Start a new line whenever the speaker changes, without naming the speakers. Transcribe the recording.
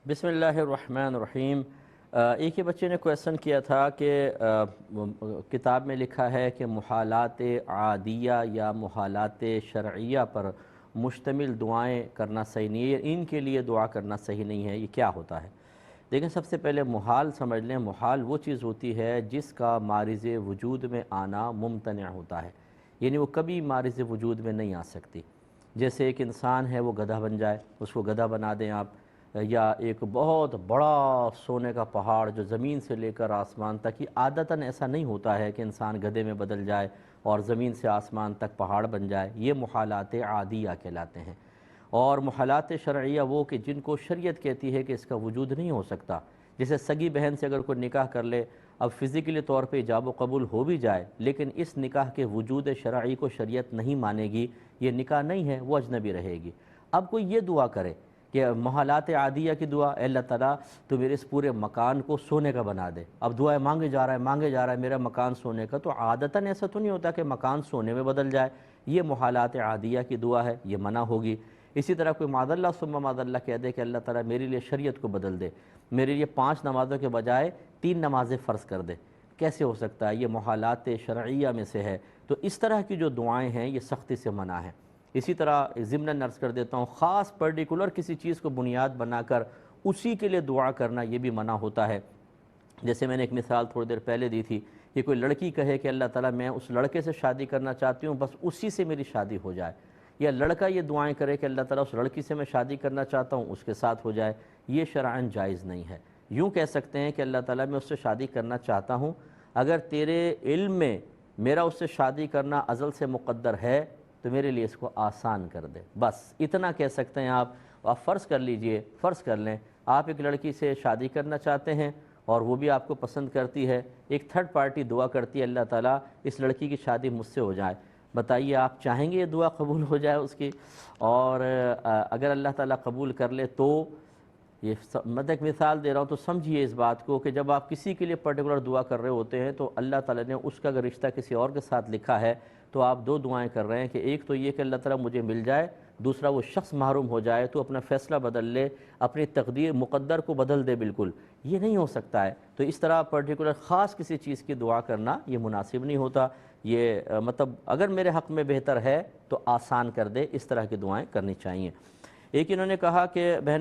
बिस्मिल्लाहिर्रहमानिर्रहीम। एक ही बच्चे ने क्वेश्चन किया था कि किताब में लिखा है कि मुहालात आदिया या मुहालात शरइया पर मुश्तमिल दुआएं करना सही नहीं है, इनके लिए दुआ करना सही नहीं है, ये क्या होता है? देखें, सबसे पहले मुहाल समझ लें। मुहाल वो चीज़ होती है जिसका मारिज़ वजूद में आना मुमतन होता है, यानी वो कभी मारिज़ वजूद में नहीं आ सकती। जैसे एक इंसान है, वो गधा बन जाए, उसको गधा बना दें आप, या एक बहुत बड़ा सोने का पहाड़ जो ज़मीन से लेकर आसमान तक, ही आदतन ऐसा नहीं होता है कि इंसान गधे में बदल जाए और ज़मीन से आसमान तक पहाड़ बन जाए। ये मुहालात आदिया कहलाते हैं। और मुहालात शरइया वो कि जिनको शरीयत कहती है कि इसका वजूद नहीं हो सकता। जैसे सगी बहन से अगर कोई निकाह कर ले, अब फ़िज़िकली तौर पे इजाब व कबूल हो भी जाए, लेकिन इस निकाह के वजूद शरई को शरीयत नहीं मानेगी, ये निकाह नहीं है, वो अजनबी रहेगी। अब कोई ये दुआ करे कि मुहालात आदिया की दुआ, अल्लाह ताला तो मेरे इस पूरे मकान को सोने का बना दे। अब दुआएं मांगे जा रहा है, मांगे जा रहा है मेरा मकान सोने का, तो आदतन ऐसा तो नहीं होता कि मकान सोने में बदल जाए। ये मुहालात आदिया की दुआ है, ये मना होगी। इसी तरह कोई मादल्ला सुम्मा मादल्ला कह दे कि अल्लाह ताला मेरे लिए शरीयत को बदल दे, मेरे लिए 5 नमाज़ों के बजाय 3 नमाज़ें फ़र्ज़ कर दे, कैसे हो सकता है? ये मुहालात शरइया में से है। तो इस तरह की जो दुआएं हैं ये सख्ती से मना है। इसी तरह ज़िम्नन अर्ज़ कर देता हूँ, ख़ास पर्टिकुलर किसी चीज़ को बुनियाद बनाकर उसी के लिए दुआ करना ये भी मना होता है। जैसे मैंने एक मिसाल थोड़ी देर पहले दी थी कि कोई लड़की कहे कि अल्लाह ताला मैं उस लड़के से शादी करना चाहती हूँ, बस उसी से मेरी शादी हो जाए। या लड़का ये दुआएं करे कि अल्लाह ताला उस लड़की से मैं शादी करना चाहता हूँ, उसके साथ हो जाए। ये शरअन जायज़ नहीं है। यूँ कह सकते हैं कि अल्लाह ताला मैं उससे शादी करना चाहता हूँ, अगर तेरे इल्म में मेरा उससे शादी करना अज़ल से मुक़द्दर है तो मेरे लिए इसको आसान कर दे। बस इतना कह सकते हैं आप। फ़र्ज़ कर लीजिए, फ़र्ज़ कर लें आप एक लड़की से शादी करना चाहते हैं और वो भी आपको पसंद करती है, एक थर्ड पार्टी दुआ करती है अल्लाह ताला इस लड़की की शादी मुझसे हो जाए। बताइए आप चाहेंगे ये दुआ कबूल हो जाए उसकी? और अगर अल्लाह ताला कबूल कर ले तो ये मैं एक मिसाल दे रहा हूँ, तो समझिए इस बात को कि जब आप किसी के लिए पर्टिकुलर दुआ कर रहे होते हैं तो अल्लाह ताला ने उसका अगर रिश्ता किसी और के साथ लिखा है तो आप 2 दुआएं कर रहे हैं कि एक तो ये कि अल्लाह ताला मुझे मिल जाए, दूसरा वो शख्स महरूम हो जाए तो अपना फ़ैसला बदल ले, अपनी तकदीर मुक़द्दर को बदल दे बिल्कुल। ये नहीं हो सकता है। तो इस तरह पर्टिकुलर ख़ास किसी चीज़ की दुआ करना ये मुनासिब नहीं होता। ये मतलब अगर मेरे हक़ में बेहतर है तो आसान कर दे, इस तरह की दुआएँ करनी चाहिए। एक इन्होंने कहा कि बहन